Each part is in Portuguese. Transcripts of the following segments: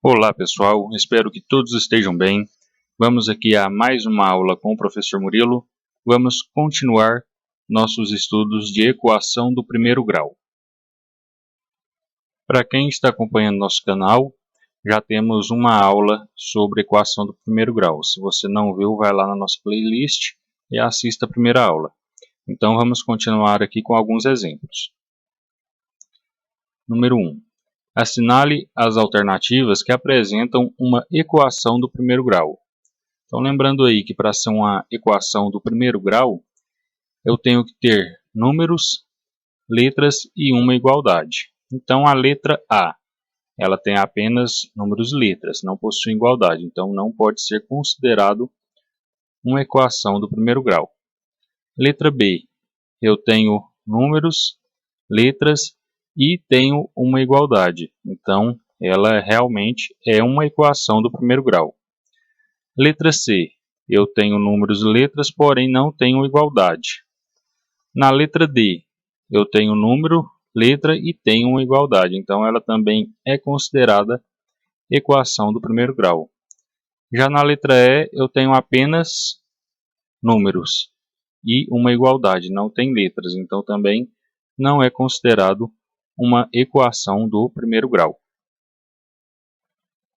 Olá pessoal, espero que todos estejam bem. Vamos aqui a mais uma aula com o professor Murilo. Vamos continuar nossos estudos de equação do primeiro grau. Para quem está acompanhando nosso canal, já temos uma aula sobre equação do primeiro grau. Se você não viu, vai lá na nossa playlist e assista a primeira aula. Então vamos continuar aqui com alguns exemplos. Número 1. Assinale as alternativas que apresentam uma equação do primeiro grau. Então, lembrando aí que para ser uma equação do primeiro grau, eu tenho que ter números, letras e uma igualdade. Então, a letra A, ela tem apenas números e letras, não possui igualdade. Então, não pode ser considerado uma equação do primeiro grau. Letra B, eu tenho números, letras e tenho uma igualdade. Então, ela realmente é uma equação do primeiro grau. Letra C, eu tenho números e letras, porém não tenho igualdade. Na letra D, eu tenho número, letra e tenho uma igualdade. Então, ela também é considerada equação do primeiro grau. Já na letra E, eu tenho apenas números e uma igualdade, não tem letras. Então, também não é considerado uma equação do primeiro grau.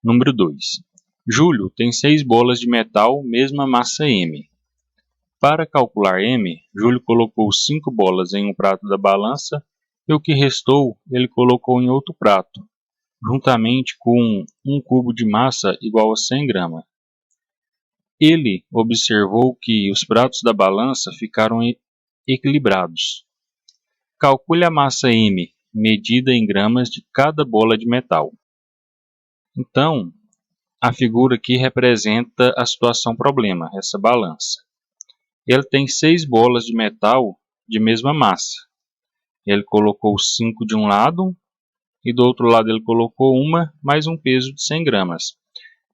Número 2. Júlio tem 6 bolas de metal, mesma massa M. Para calcular M, Júlio colocou 5 bolas em um prato da balança e o que restou ele colocou em outro prato, juntamente com um cubo de massa igual a 100 gramas. Ele observou que os pratos da balança ficaram equilibrados. Calcule a massa M, medida em gramas de cada bola de metal. Então, a figura aqui representa a situação problema, essa balança. Ele tem 6 bolas de metal de mesma massa. Ele colocou 5 de um lado e do outro lado ele colocou uma mais um peso de 100 gramas.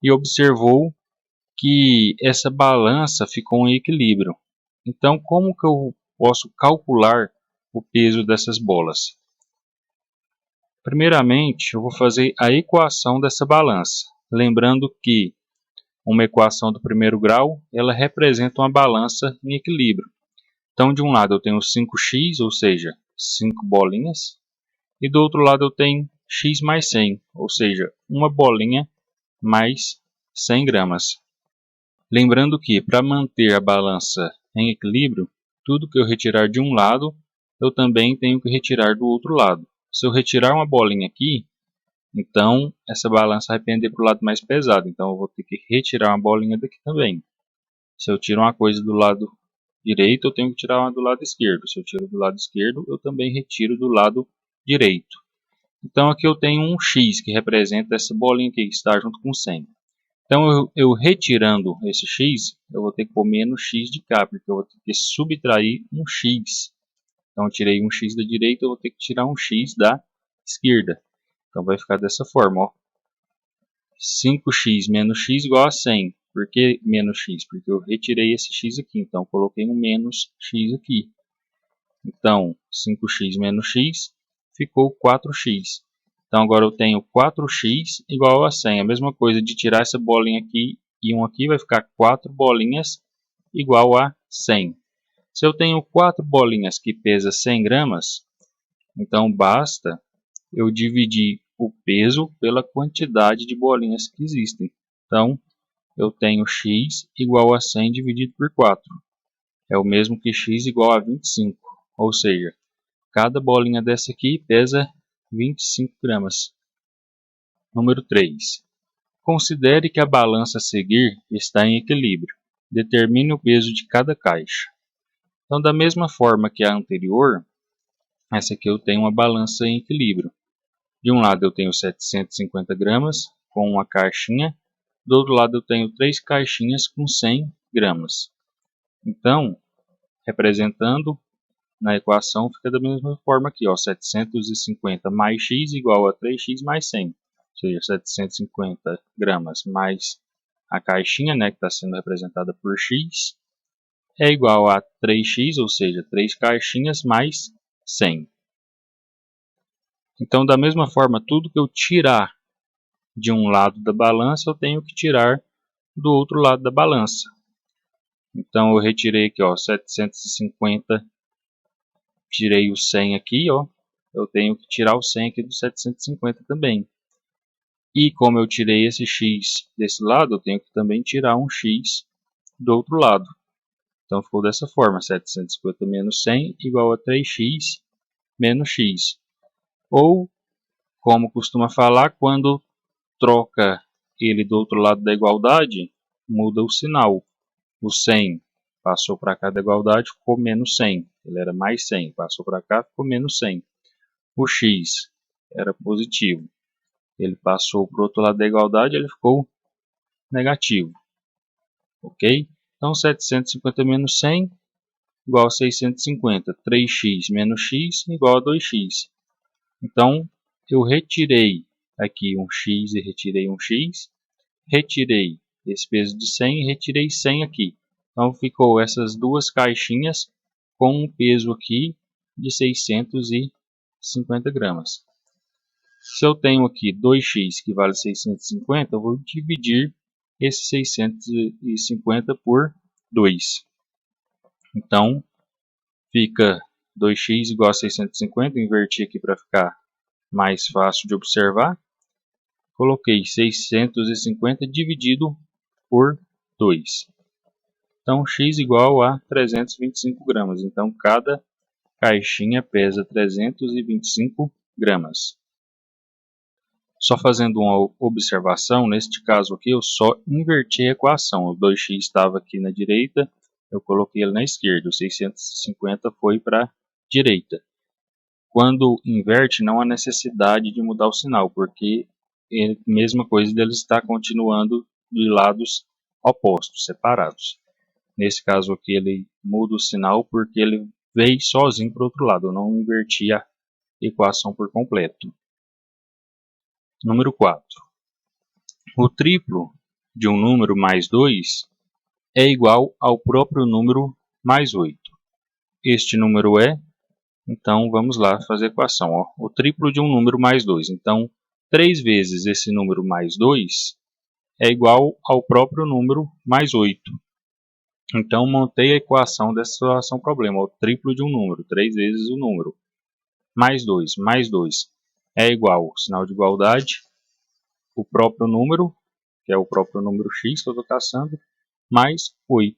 E observou que essa balança ficou em equilíbrio. Então, como que eu posso calcular o peso dessas bolas? Primeiramente, eu vou fazer a equação dessa balança. Lembrando que uma equação do primeiro grau, ela representa uma balança em equilíbrio. Então, de um lado eu tenho 5x, ou seja, 5 bolinhas, e do outro lado eu tenho x mais 100, ou seja, uma bolinha mais 100 gramas. Lembrando que, para manter a balança em equilíbrio, tudo que eu retirar de um lado, eu também tenho que retirar do outro lado. Se eu retirar uma bolinha aqui, então essa balança vai pender para o lado mais pesado, então eu vou ter que retirar uma bolinha daqui também. Se eu tiro uma coisa do lado direito, eu tenho que tirar uma do lado esquerdo. Se eu tiro do lado esquerdo, eu também retiro do lado direito. Então aqui eu tenho um x, que representa essa bolinha aqui, que está junto com 100. Então eu retirando esse x, eu vou ter que pôr menos x de cá, porque eu vou ter que subtrair um x. Então eu tirei um x da direita, eu vou ter que tirar um x da esquerda. Então vai ficar dessa forma, ó. 5x menos x igual a 100. Por que menos x? Porque eu retirei esse x aqui, então eu coloquei um menos x aqui. Então, 5x menos x ficou 4x. Então agora eu tenho 4x igual a 100. A mesma coisa de tirar essa bolinha aqui e um aqui, vai ficar 4 bolinhas igual a 100. Se eu tenho 4 bolinhas que pesam 100 gramas, então basta eu dividir o peso pela quantidade de bolinhas que existem. Então, eu tenho x igual a 100 dividido por 4. É o mesmo que x igual a 25. Ou seja, cada bolinha dessa aqui pesa 25 gramas. Número 3. Considere que a balança a seguir está em equilíbrio. Determine o peso de cada caixa. Então, da mesma forma que a anterior, essa aqui eu tenho uma balança em equilíbrio. De um lado eu tenho 750 gramas com uma caixinha, do outro lado eu tenho 3 caixinhas com 100 gramas. Então, representando na equação, fica da mesma forma aqui, ó, 750 mais x igual a 3x mais 100. Ou seja, 750 gramas mais a caixinha, né, que está sendo representada por x, é igual a 3x, ou seja, 3 caixinhas mais 100. Então, da mesma forma, tudo que eu tirar de um lado da balança, eu tenho que tirar do outro lado da balança. Então eu retirei aqui, ó, 750, tirei o 100 aqui, ó, eu tenho que tirar o 100 aqui do 750 também. E como eu tirei esse x desse lado, eu tenho que também tirar um x do outro lado. Então ficou dessa forma, 750 menos 100 igual a 3x menos x. Ou, como costuma falar, quando troca ele do outro lado da igualdade, muda o sinal. O 100 passou para cá da igualdade, ficou menos 100. Ele era mais 100, passou para cá, ficou menos 100. O x era positivo. Ele passou para o outro lado da igualdade, ele ficou negativo. Ok? Então, 750 menos 100 igual a 650. 3x menos x igual a 2x. Então, eu retirei aqui um x e retirei um x. Retirei esse peso de 100 e retirei 100 aqui. Então, ficou essas duas caixinhas com um peso aqui de 650 gramas. Se eu tenho aqui 2x que vale 650, eu vou dividir esse 650 por 2. Então, fica 2x igual a 650, inverti aqui para ficar mais fácil de observar. Coloquei 650 dividido por 2. Então, x igual a 325 gramas. Então, cada caixinha pesa 325 gramas. Só fazendo uma observação, neste caso aqui eu só inverti a equação. O 2x estava aqui na direita, eu coloquei ele na esquerda. O 650 foi para a direita. Quando inverte, não há necessidade de mudar o sinal, porque é a mesma coisa dele está continuando de lados opostos, separados. Nesse caso aqui ele muda o sinal porque ele veio sozinho para o outro lado. Eu não inverti a equação por completo. Número 4. O triplo de um número mais 2 é igual ao próprio número mais 8. Este número é, então vamos lá fazer a equação. Ó. O triplo de um número mais 2. Então, 3 vezes esse número mais 2 é igual ao próprio número mais 8. Então, montei a equação dessa situação problema. O triplo de um número, 3 vezes o número. Mais 2 é igual, sinal de igualdade, o próprio número, que é o próprio número x que eu estou caçando, mais 8.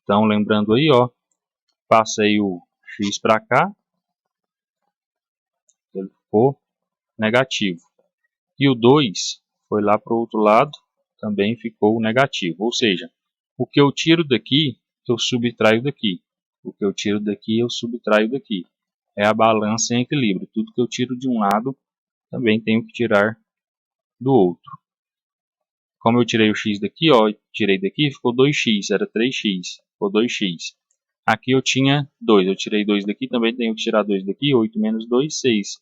Então, lembrando aí, ó, passei o x para cá, ele ficou negativo. E o 2 foi lá para o outro lado, também ficou negativo. Ou seja, o que eu tiro daqui, eu subtraio daqui. O que eu tiro daqui, eu subtraio daqui. É a balança em equilíbrio. Tudo que eu tiro de um lado, também tenho que tirar do outro. Como eu tirei o x daqui, ó, tirei daqui, ficou 2x, era 3x, ficou 2x. Aqui eu tinha 2, eu tirei 2 daqui, também tenho que tirar 2 daqui, 8 menos 2, 6.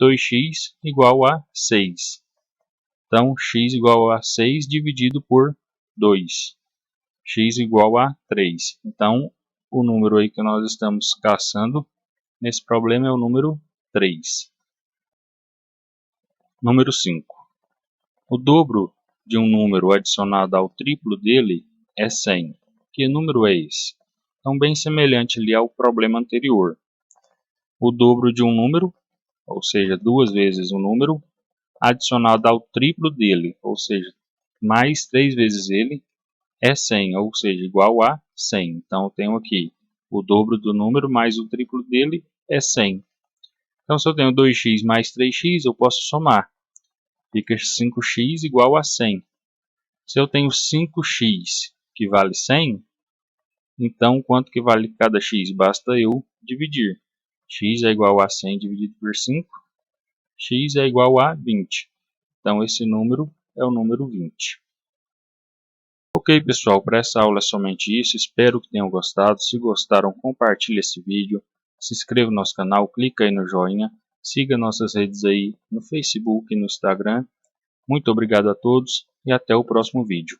2x igual a 6. Então, x igual a 6 dividido por 2. X igual a 3. Então, o número aí que nós estamos caçando nesse problema é o número 3. Número 5. O dobro de um número adicionado ao triplo dele é 100. Que número é esse? Então, bem semelhante ali ao problema anterior. O dobro de um número, ou seja, 2 vezes o número, adicionado ao triplo dele, ou seja, mais 3 vezes ele, é 100, ou seja, igual a 100. Então, eu tenho aqui o dobro do número mais o triplo dele é 100. Então, se eu tenho 2x mais 3x, eu posso somar. Fica 5x igual a 100. Se eu tenho 5x que vale 100, então quanto que vale cada x? Basta eu dividir. X é igual a 100 dividido por 5. X é igual a 20. Então, esse número é o número 20. Ok, pessoal, para essa aula é somente isso. Espero que tenham gostado. Se gostaram, compartilhe esse vídeo. Se inscreva no nosso canal, clica aí no joinha. Siga nossas redes aí no Facebook e no Instagram. Muito obrigado a todos e até o próximo vídeo.